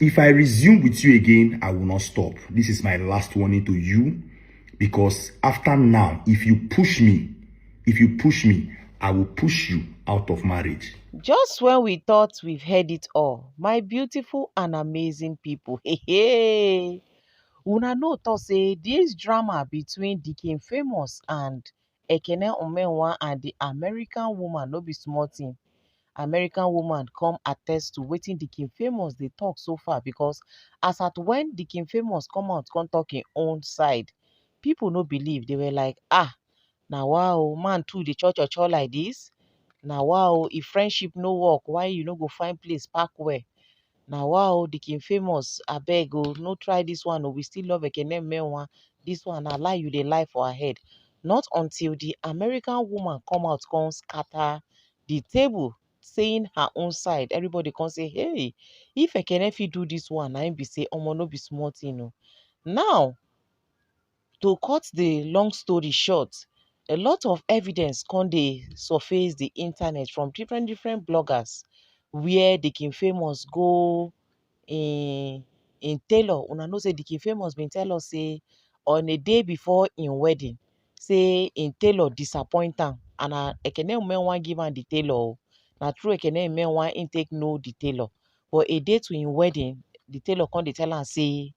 If I resume with you again, I will not stop. This is my last warning to you, because after now, if you push me, I will push you out of marriage. Just when we thought we've heard it all, my beautiful and amazing people, hey, una know to say this drama between Deacon Famous and Ekene Umenwa and the American woman no be small thing. American woman come attest to wetin Deacon Famous dey talk so far, because as at when Deacon Famous come out come talk im own side, people no believe. They were like, ah, na wow, man too dey cho like this. Na wow, if friendship no work, why you no go find place park well? Na wow, Deacon Famous, abeg o, no try this one o, we still love Ekene Umenwa. This one na lie you dey lie for her head. Not until the American woman come out come scatter the table, saying her own side. Everybody come say, hey, if Ekene fit do this one, na im be say omo no be small thing o. Now, to cut the long story short, a lot of evidence come dey surface the internet from different bloggers, where Deacon Famous go in tailor. Una know say Deacon Famous bin tell us say on a day before im wedding, say im tailor disappoint am, and na Ekene Umenwa give am the tailor o. Na through Ekene Umenwa im take know the tailor, but a day to im wedding, the tailor come dey tell am say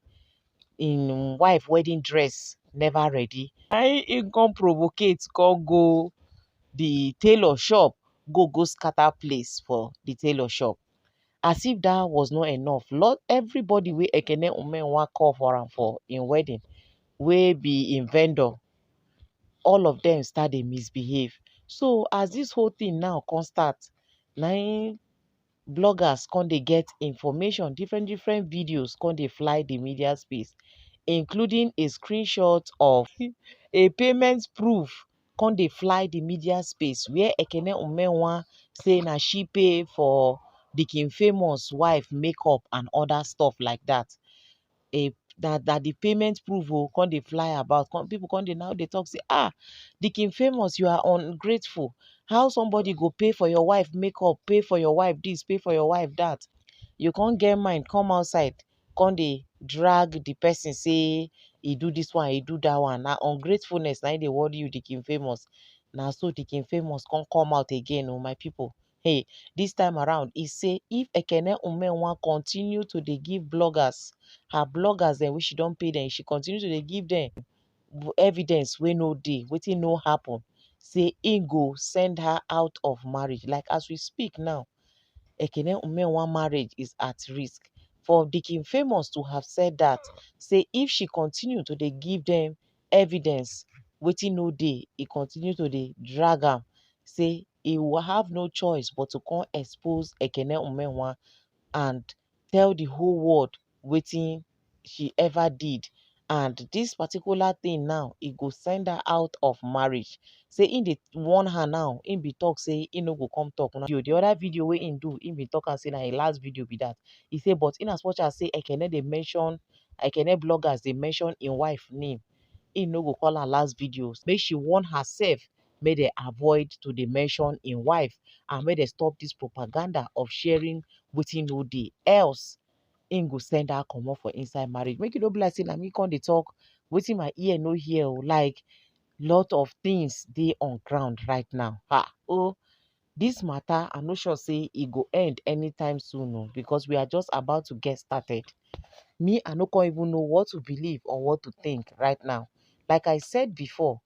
im wife wedding dress never ready. Na im come provocate come go the tailor shop, go scatter place for the tailor shop. As if that was not enough, everybody wey Ekene Umenwa call for am for im wedding, wey be im vendor, all of them start dey misbehave. So as this whole thing now come start, na im bloggers come dey get information, different videos come dey fly the media space, including a screenshot of a payment proof come dey fly the media space, where Ekene Umenwa say na she pay for Deacon Famous wife makeup and other stuff like that. That the payment proof come dey fly about. People come dey now dey talk say, ah, Deacon Famous, you are ungrateful. How somebody go pay for your wife makeup, pay for your wife this, pay for your wife that? You can't get mind, come outside, come dey drag the person, say he do this one, he do that one. Na ungratefulness na dey worry you, Deacon Famous. Na so Deacon Famous come out again, oh my people. Hey, this time around, he say if Ekene Umenwa continue to dey give bloggers, her bloggers dem wey she don pay dem, she continue to dey give dem evidence wey no dey, wetin no happen, say im go send her out of marriage. Like as we speak now, Ekene Umenwa marriage is at risk. For Deacon Famous to have said that, say if she continue to dey give them evidence wetin no dey, e continue to dey drag am, say he will have no choice but to come expose Ekene Umenwa and tell the whole world wetin she ever did. And this particular thing now, e go send her out of marriage. Say in dey warn her now, im be talk say e no go come talk. The other video wey im do, im be talk am say na im last video be that. He say, but in as much as say Ekene dey mention, Ekene bloggers dey mention im wife name, im no go call her last videos. Make she warn herself, make dem avoid to dey mention im wife, and make dem stop this propaganda of sharing wetin no dey. Else, im go send her comot for inside marriage. Make e no be like say na me come dey talk wetin my ear no hear o. Like, lot of things dey on ground right now. This matter, I'm not sure say e go end anytime soon o, because we are just about to get started. Me, I no come even know what to believe or what to think right now. Like I said before,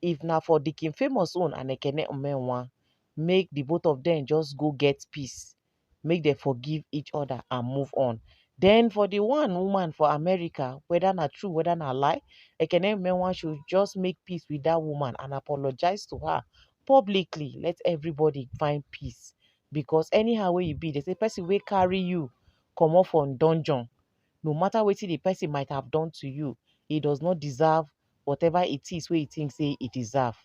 if na for Deacon Famous own and Ekene Umenwa, make the both of them just go get peace, make them forgive each other and move on. Then for the one woman for America, whether na true, whether na lie, Ekene Umenwa should just make peace with that woman and apologize to her publicly. Let everybody find peace, because anyhow wey you be, they say person wey carry you comot from dungeon, no matter wetin the person might have done to you, he does not deserve whatever it is wey he think say he deserve.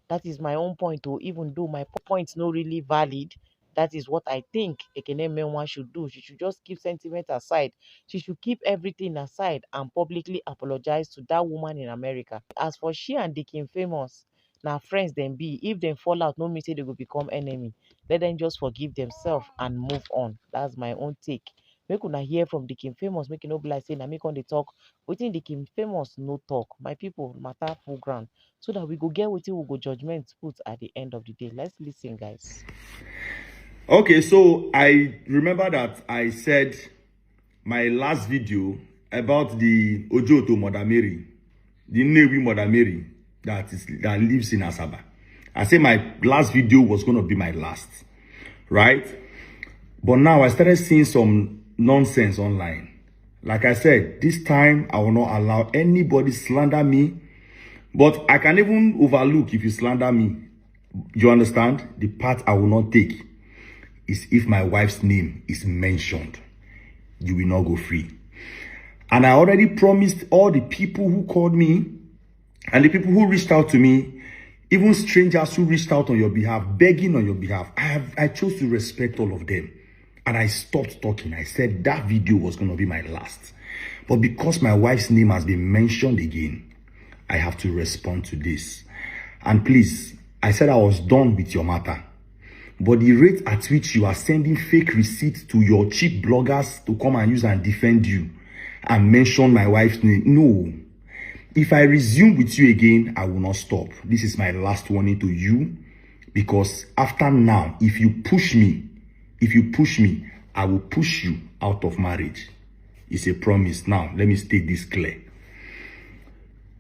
That is my own point. Or even though my point no really valid, that is what I think Ekene Umenwa should do. She should just keep sentiment aside. She should keep everything aside and publicly apologize to that woman in America. As for she and Deacon Famous, na friends dem be. If dem fall out, no mean say they go become enemy. Let them just forgive themselves and move on. That's my own take. Make una hear from Deacon Famous, make e no be like say na me come dey talk. Wetin Deacon Famous no talk. My people, matter full ground. So that we go get wetin we go judgment put at the end of the day. Let's listen, guys. Okay, so I remember that I said my last video about the Ojoto Mother Mary, the Nnewi Mother Mary that lives in Asaba. I said my last video was going to be my last, right? But now I started seeing some nonsense online. Like I said, this time I will not allow anybody slander me. But I can even overlook if you slander me. You understand? The part I will not take is if my wife's name is mentioned. You will not go free. And I already promised all the people who called me and the people who reached out to me, even strangers who reached out on your behalf, begging on your behalf, I chose to respect all of them. And I stopped talking. I said that video was going to be my last. But because my wife's name has been mentioned again, I have to respond to this. And please, I said I was done with your matter. But the rate at which you are sending fake receipts to your cheap bloggers to come and use and defend you and mention my wife's name, no. If I resume with you again, I will not stop. This is my last warning to you. Because after now, if you push me, I will push you out of marriage. It's a promise. Now, let me state this clear.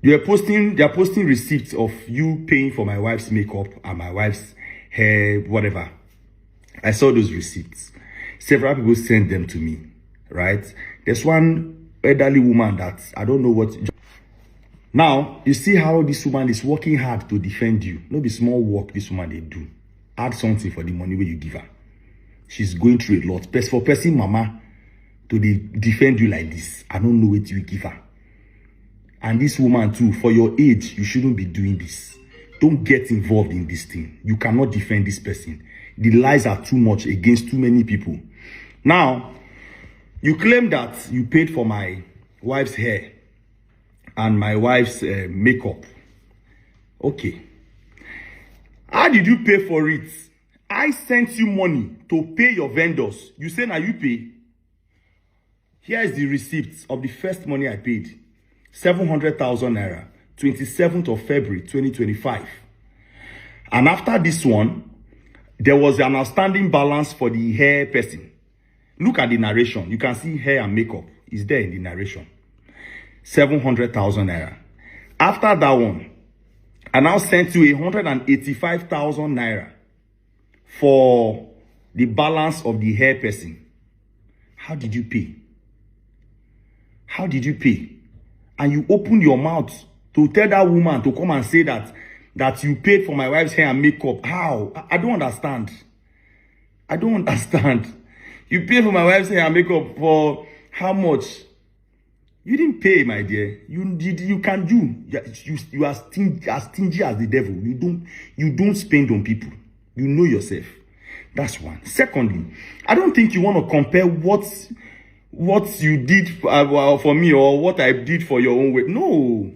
They are posting receipts of you paying for my wife's makeup and my wife's hair, whatever. I saw those receipts. Several people sent them to me, right? There's one elderly woman that I don't know what. Now, you see how this woman is working hard to defend you. No be small work this woman they do. Add something for the money where you give her. She's going through a lot. For person mama to defend you like this, I don't know what you give her. And this woman too, for your age, you shouldn't be doing this. Don't get involved in this thing. You cannot defend this person. The lies are too much against too many people. Now, you claim that you paid for my wife's hair and my wife's makeup. Okay. How did you pay for it? I sent you money to pay your vendors. You say now you pay. Here is the receipt of the first money I paid. 700,000 naira. 27th of February 2025. And after this one, there was an outstanding balance for the hair person. Look at the narration. You can see hair and makeup. It's there in the narration. 700,000 naira. After that one, I now sent you 185,000 naira for the balance of the hair person. How did you pay? How did you pay? And you opened your mouth to tell that woman to come and say that you paid for my wife's hair and makeup. How? I don't understand. I don't understand. You paid for my wife's hair and makeup for how much? You didn't pay, my dear. You can do. You are stingy as the devil. You don't spend on people. You know yourself. That's one. Secondly, I don't think you want to compare what you did for me or what I did for your own wedding. No,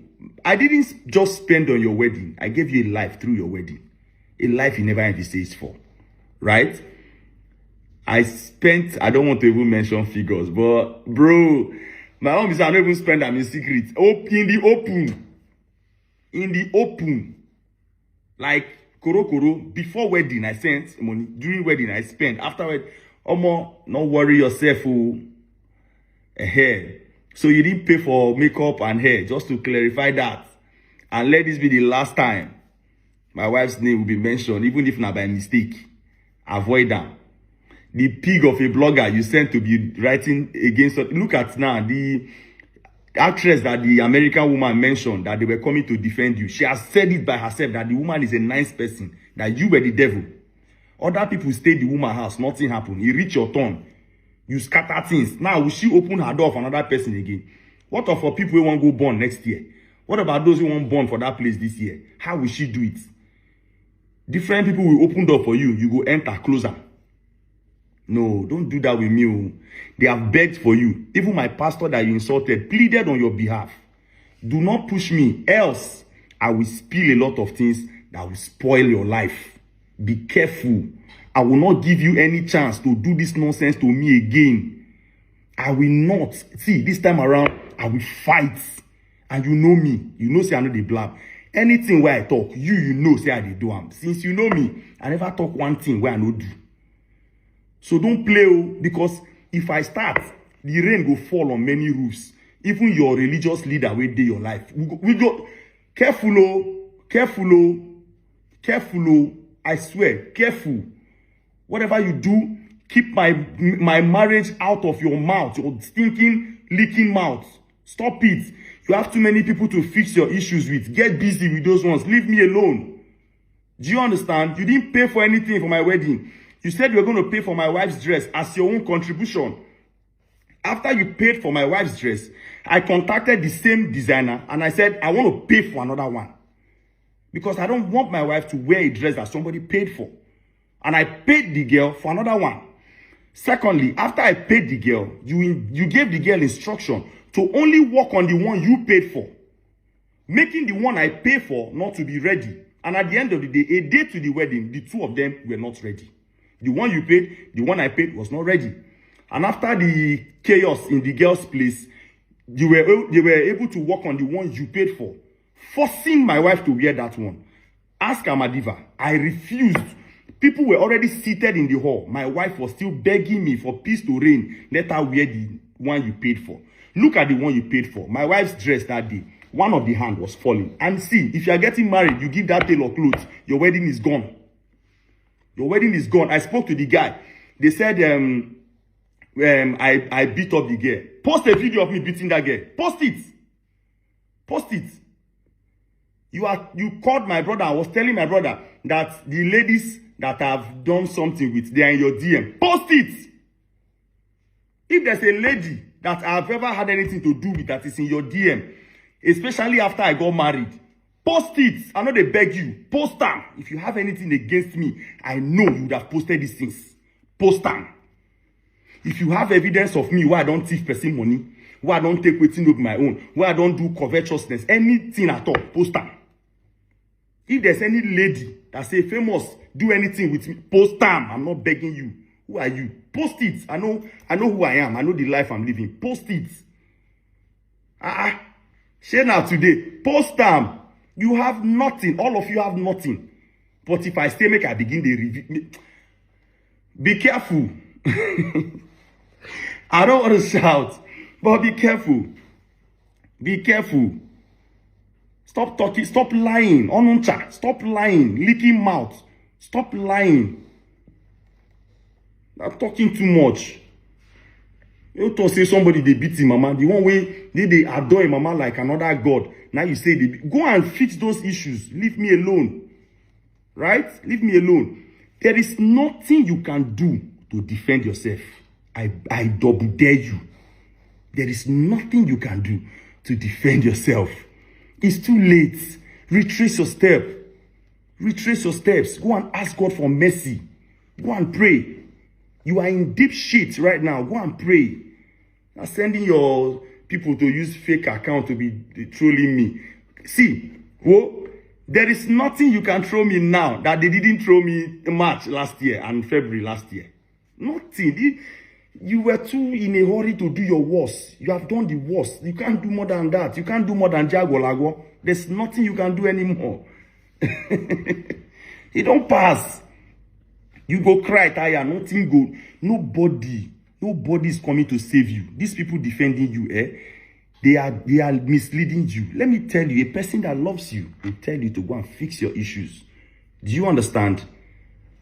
I didn't just spend on your wedding. I gave you a life through your wedding. A life you never envisaged for. Right? I don't want to even mention figures, but bro, my mom is I don't even spend them in secret. In the open. Like Koro, before wedding, I sent money. During wedding, I spent. Afterward, Omo, don't worry yourself. Hair. So you didn't pay for makeup and hair, just to clarify that. And let this be the last time my wife's name will be mentioned, even if not by mistake. Avoid that. The pig of a blogger you sent to be writing against. Look at now, the actress that the American woman mentioned that they were coming to defend you. She has said it by herself that the woman is a nice person, that you were the devil. Other people stayed the woman's house, nothing happened. You reach your turn. You scatter things. Now, will she open her door for another person again? What of for people who want to go born next year? What about those who want born for that place this year? How will she do it? Different people will open door for you. You go enter, close them. No, don't do that with me. They have begged for you. Even my pastor that you insulted pleaded on your behalf. Do not push me, else I will spill a lot of things that will spoil your life. Be careful. I will not give you any chance to do this nonsense to me again. I will not. See, this time around, I will fight. And you know me. You know, say I know the blab. Anything where I talk, you know, say I dey do am. Since you know me, I never talk one thing where I no do. So don't play, because if I start, the rain will fall on many roofs. Even your religious leader will do your life. We go careful, careful, careful. I swear, careful. Whatever you do, keep my marriage out of your mouth, your stinking, leaking mouth. Stop it. You have too many people to fix your issues with. Get busy with those ones. Leave me alone. Do you understand? You didn't pay for anything for my wedding. You said you were going to pay for my wife's dress as your own contribution. After you paid for my wife's dress, I contacted the same designer and I said, I want to pay for another one. Because I don't want my wife to wear a dress that somebody paid for. And I paid the girl for another one. Secondly, after I paid the girl, you gave the girl instruction to only work on the one you paid for, making the one I paid for not to be ready. And at the end of the day, a day to the wedding, the two of them were not ready. The one you paid, the one I paid was not ready. And after the chaos in the girl's place, they were able to work on the one you paid for, forcing my wife to wear that one. Ask Amadiva. I refused. People were already seated in the hall. My wife was still begging me for peace to reign. Let her wear the one you paid for. Look at the one you paid for. My wife's dress that day, one of the hand was falling. And see, if you are getting married, you give that tailor clothes, your wedding is gone. Your wedding is gone. I spoke to the guy. They said, I beat up the girl. Post a video of me beating that girl. Post it. Post it. You called my brother. I was telling my brother that the ladies that I've done something with, they are in your DM. Post it. If there's a lady that I've ever had anything to do with that is in your DM, especially after I got married, post it. I know they beg you. Post them. If you have anything against me, I know you would have posted these things. Post them. If you have evidence of me where I don't thief person money, where I don't take waiting of my own, where I don't do covetousness, anything at all, post them. If there's any lady that say famous, do anything with me, post them. I'm not begging you. Who are you? Post it. I know who I am. I know the life I'm living. Post it. Share now today. Post them. You have nothing. All of you have nothing. But if I stay, make I begin the review. Be careful. I don't want to shout, but be careful. Be careful. Stop talking. Stop lying. Onuncha. Stop lying. Leaking mouth. Stop lying. I'm talking too much. You to say somebody they beat him, mama. The one way they adore him, mama, like another god. Now you say go and fix those issues. Leave me alone. Right? Leave me alone. There is nothing you can do to defend yourself. I double dare you. There is nothing you can do to defend yourself. It's too late. Retrace your step. Retrace your steps. Go and ask God for mercy. Go and pray. You are in deep shit right now. Go and pray. Not sending your people to use fake account to be trolling me. See, there is nothing you can throw me now that they didn't throw me in March last year and February last year. Nothing. You were too in a hurry to do your worst. You have done the worst. You can't do more than that. You can't do more than Jagolago. There's nothing you can do anymore. It don't pass. You go cry, tire, nothing good. Nobody is coming to save you. These people defending you, they are misleading you. Let me tell you, a person that loves you will tell you to go and fix your issues. Do you understand?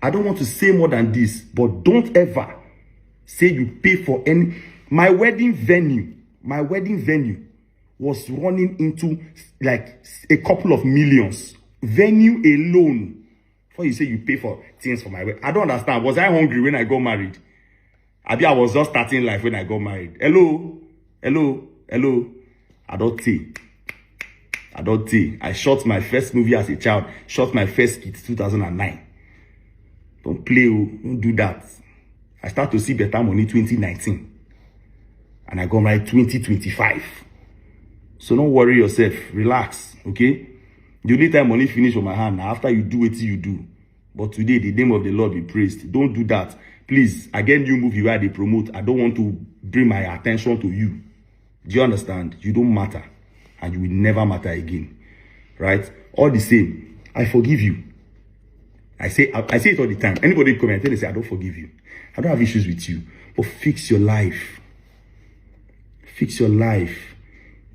I don't want to say more than this, but don't ever say you pay for any. My wedding venue was running into like a couple of millions. Venue alone. Before you say you pay for things for my wedding. I don't understand. Was I hungry when I got married? I was just starting life when I got married. Hello. I don't think. I shot my first movie as a child. Shot my first kid 2009. Don't play. Don't do that. I start to see better money 2019. And I got married 2025. So don't worry yourself. Relax. Okay? The only time money finish on my hand, after you do what you do. But today, the name of the Lord be praised. Don't do that. Please, I get new movie where they promote. I don't want to bring my attention to you. Do you understand? You don't matter, and you will never matter again, right? All the same, I forgive you. I say it all the time. Anybody come and tell me, say, I don't forgive you. I don't have issues with you, but fix your life. Fix your life.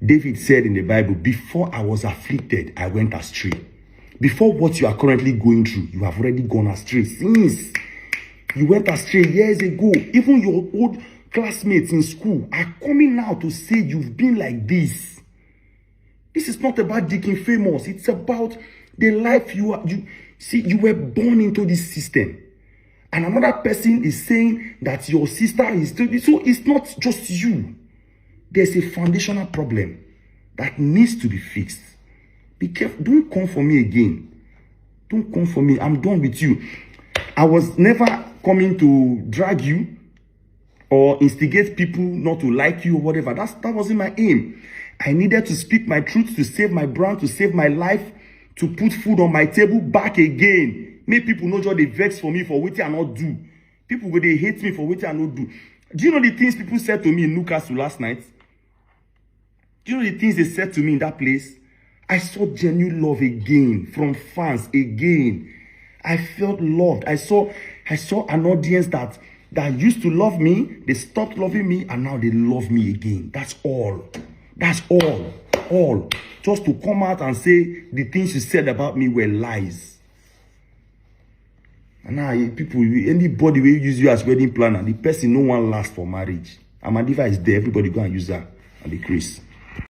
David said in the Bible, before I was afflicted, I went astray. Before what you are currently going through, you have already gone astray. Since you went astray years ago, even your old classmates in school are coming now to say you've been like this. This is not about Deacon Famous. It's about the life you were born into this system. And another person is saying that your sister is still. So it's not just you. There's a foundational problem that needs to be fixed. Be careful. Don't come for me again. Don't come for me. I'm done with you. I was never coming to drag you or instigate people not to like you or whatever. That wasn't my aim. I needed to speak my truth, to save my brand, to save my life, to put food on my table back again. Make people know just they vex for me for what I not do. People will they hate me for what I not do. Do you know the things people said to me in Newcastle last night? Do you know the things they said to me in that place? I saw genuine love again from fans again. I felt loved. I saw an audience that used to love me. They stopped loving me and now they love me again. That's all. That's all. All. Just to come out and say the things you said about me were lies. And now people, anybody will use you as wedding planner, the person no one lasts for marriage. Amadiva is there. Everybody go and use her and the Chris.